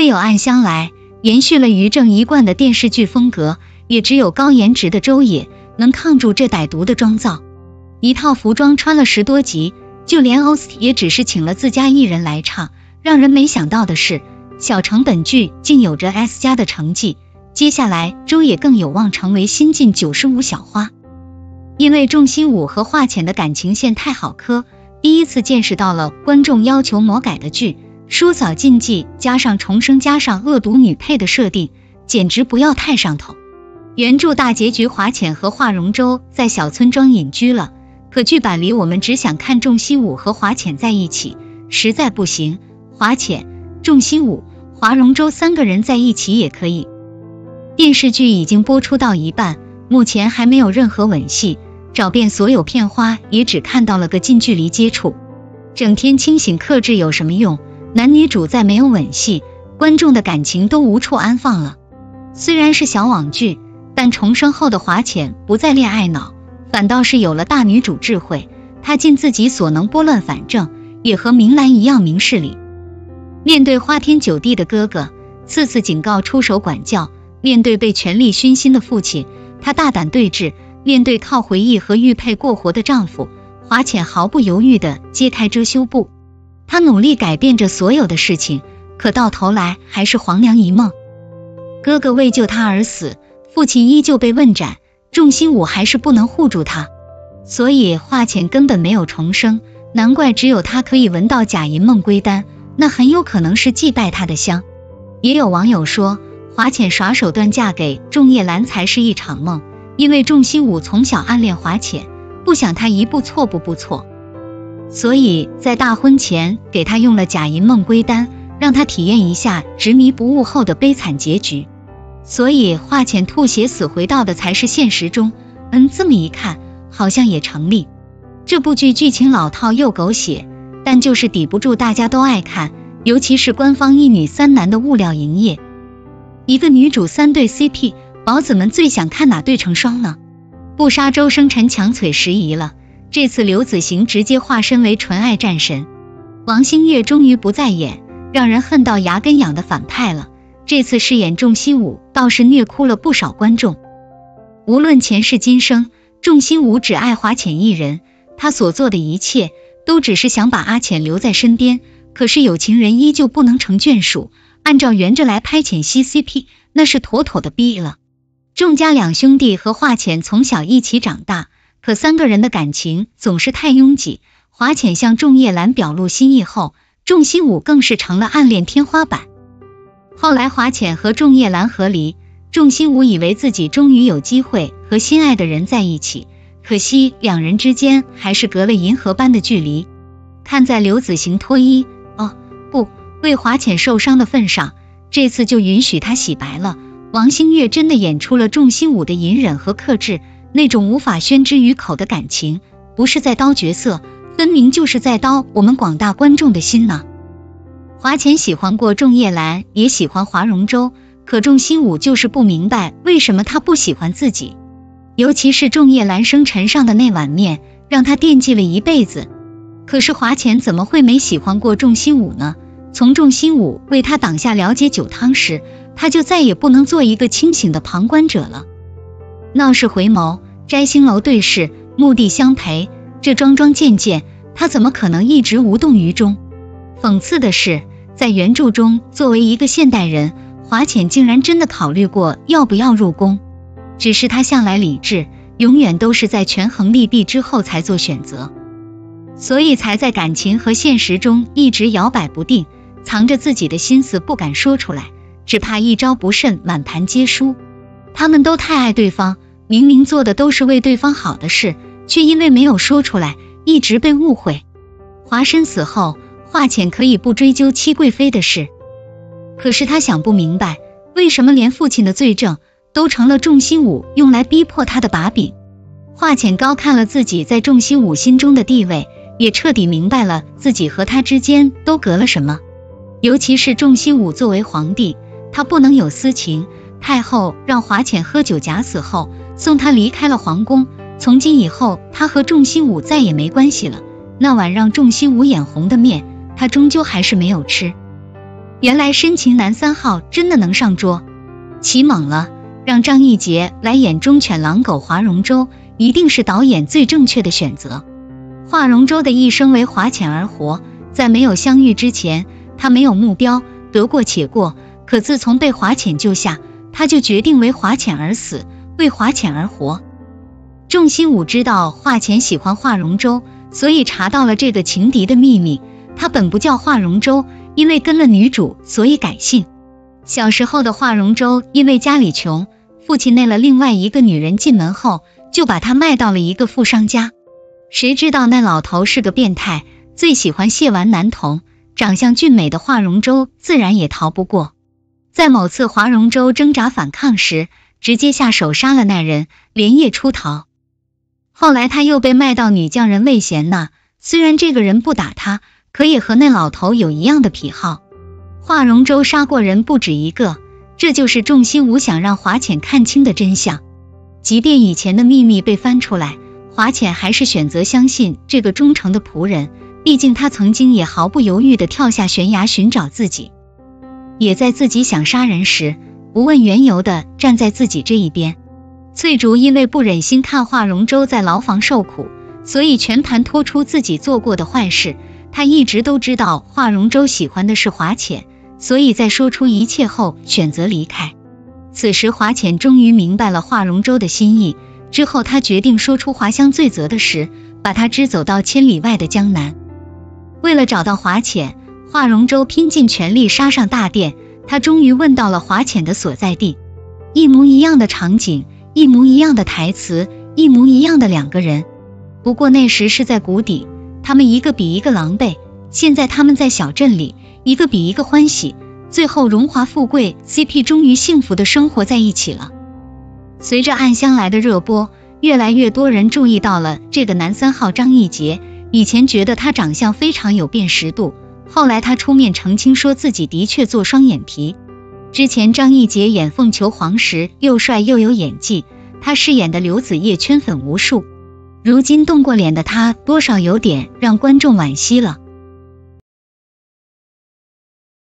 未有暗香来，延续了于正一贯的电视剧风格，也只有高颜值的周也能抗住这歹毒的妆造。一套服装穿了10多集，就连 OST 也只是请了自家艺人来唱。让人没想到的是，小成本剧竟有着 S+ 的成绩，接下来周也更有望成为新晋95小花。因为仲心武和华浅的感情线太好磕，第一次见识到了观众要求魔改的剧，叔嫂禁忌加上重生加上恶毒女配的设定，简直不要太上头。原著大结局华浅和华容洲在小村庄隐居了，可剧版里我们只想看仲心武和华浅在一起，实在不行，华浅、仲心武、华容洲3个人在一起也可以。电视剧已经播出到一半，目前还没有任何吻戏，找遍所有片花也只看到了个近距离接触。整天清醒克制有什么用？男女主再没有吻戏，观众的感情都无处安放了。虽然是小网剧，但重生后的华浅不再恋爱脑，反倒是有了大女主智慧，她尽自己所能拨乱反正，也和明兰一样明事理。面对花天酒地的哥哥，次次警告出手管教；面对被权力熏心的父亲，她大胆对峙；面对靠回忆和玉佩过活的丈夫，华浅毫不犹豫地揭开遮羞布。她努力改变着所有的事情，可到头来还是黄粱一梦。哥哥为救她而死，父亲依旧被问斩，仲心武还是不能护住他，所以华浅根本没有重生，难怪只有他可以闻到假银梦归丹，那很有可能是祭拜他的香。也有网友说，华浅耍手段嫁给仲夜兰才是一场梦，因为仲心武从小暗恋华浅，不想他一步错步步错，所以在大婚前给他用了假银梦归丹，让他体验一下执迷不悟后的悲惨结局。所以华浅吐血死回到的才是现实中，这么一看好像也成立。这部剧剧情老套又狗血，但就是抵不住大家都爱看，尤其是官方1女3男的物料营业。一个女主3对 CP， 宝子们最想看哪对成双呢？不杀周生辰强腿时宜了，这次刘子行直接化身为纯爱战神，王星越终于不再演让人恨到牙根痒的反派了，这次饰演仲心武倒是虐哭了不少观众。无论前世今生，仲心武只爱华浅一人，他所做的一切都只是想把阿浅留在身边，可是有情人依旧不能成眷属，按照原着来拍浅析 CP， 那是妥妥的逼了。仲家2兄弟和华浅从小一起长大，可3个人的感情总是太拥挤，华浅向仲夜兰表露心意后，仲心武更是成了暗恋天花板。后来华浅和仲夜兰和离，仲心武以为自己终于有机会和心爱的人在一起，可惜两人之间还是隔了银河般的距离。看在刘子行脱衣为华浅受伤的份上，这次就允许他洗白了。王星越真的演出了仲心武的隐忍和克制，那种无法宣之于口的感情，不是在刀角色，分明就是在刀我们广大观众的心呢。华浅喜欢过仲夜兰，也喜欢华容洲，可仲心武就是不明白为什么他不喜欢自己，尤其是仲夜兰生辰上的那碗面，让他惦记了一辈子。可是华浅怎么会没喜欢过仲心武呢？从仲心武为他挡下了解酒汤时，他就再也不能做一个清醒的旁观者了。闹市回眸，摘星楼对视，目的相陪，这桩桩件件，他怎么可能一直无动于衷？讽刺的是，在原著中，作为一个现代人，华浅竟然真的考虑过要不要入宫，只是他向来理智，永远都是在权衡利弊之后才做选择，所以才在感情和现实中一直摇摆不定，藏着自己的心思不敢说出来，只怕一招不慎满盘皆输。他们都太爱对方，明明做的都是为对方好的事，却因为没有说出来，一直被误会。华深死后，华浅可以不追究戚贵妃的事，可是他想不明白，为什么连父亲的罪证都成了仲心武用来逼迫他的把柄。华浅高看了自己在仲心武心中的地位，也彻底明白了自己和他之间都隔了什么。尤其是仲心武作为皇帝，他不能有私情，太后让华浅喝酒假死后，送他离开了皇宫，从今以后他和仲心武再也没关系了。那碗让仲心武眼红的面，他终究还是没有吃。原来深情男3号真的能上桌，奇猛了！让张艺杰来演忠犬狼狗华容洲，一定是导演最正确的选择。华容洲的一生为华浅而活，在没有相遇之前，他没有目标，得过且过。可自从被华浅救下，他就决定为华浅而死，为华浅而活。仲心武知道华浅喜欢华容洲，所以查到了这个情敌的秘密。他本不叫华容洲，因为跟了女主，所以改姓。小时候的华容洲因为家里穷，父亲内了另外一个女人进门后，就把他卖到了一个富商家。谁知道那老头是个变态，最喜欢亵玩男童，长相俊美的华容洲自然也逃不过。在某次华容洲挣扎反抗时，直接下手杀了那人，连夜出逃。后来他又被卖到女匠人魏贤那，虽然这个人不打他，可也和那老头有一样的癖好。华容洲杀过人不止一个，这就是仲心武想让华浅看清的真相。即便以前的秘密被翻出来，华浅还是选择相信这个忠诚的仆人，毕竟他曾经也毫不犹豫地跳下悬崖寻找自己，也在自己想杀人时不问缘由地站在自己这一边。翠竹因为不忍心看华容洲在牢房受苦，所以全盘托出自己做过的坏事。他一直都知道华容洲喜欢的是华浅，所以在说出一切后选择离开。此时华浅终于明白了华容洲的心意，之后他决定说出华香罪责的事，把他支走到千里外的江南。为了找到华浅，华容洲拼尽全力杀上大殿，他终于问到了华浅的所在地。一模一样的场景，一模一样的台词，一模一样的2个人。不过那时是在谷底，他们一个比一个狼狈，现在他们在小镇里，一个比一个欢喜，最后荣华富贵 CP 终于幸福的生活在一起了。随着暗香来的热播，越来越多人注意到了这个男3号张艺杰。以前觉得他长相非常有辨识度，后来他出面澄清说自己的确做双眼皮。之前张艺杰演凤求凰时又帅又有演技，他饰演的刘子叶圈粉无数，如今动过脸的他多少有点让观众惋惜了。